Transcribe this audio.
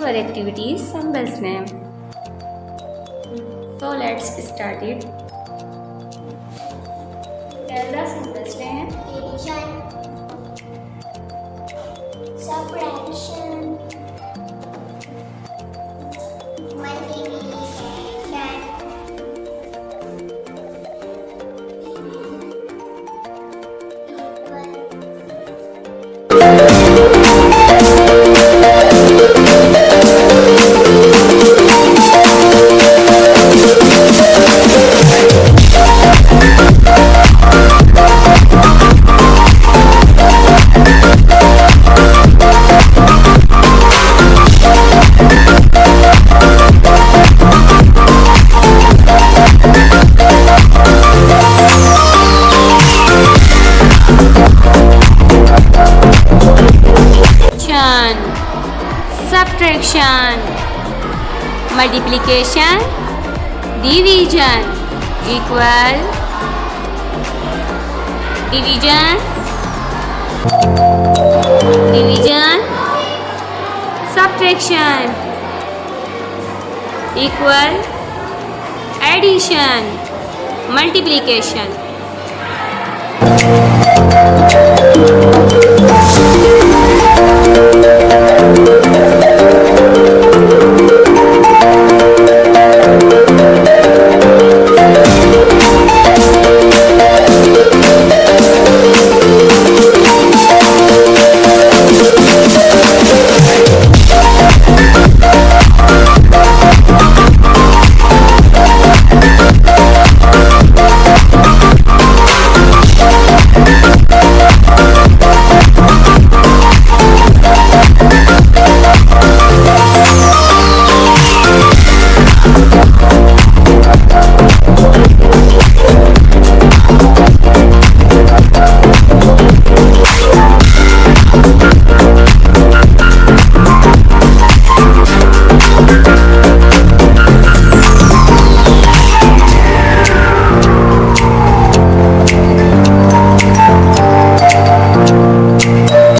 our activity is symbols name. So let's start it. Tell the symbols name. Addition, subtraction, multiplication, Subtraction, multiplication, division, equal, division, division, subtraction, equal, addition, multiplication.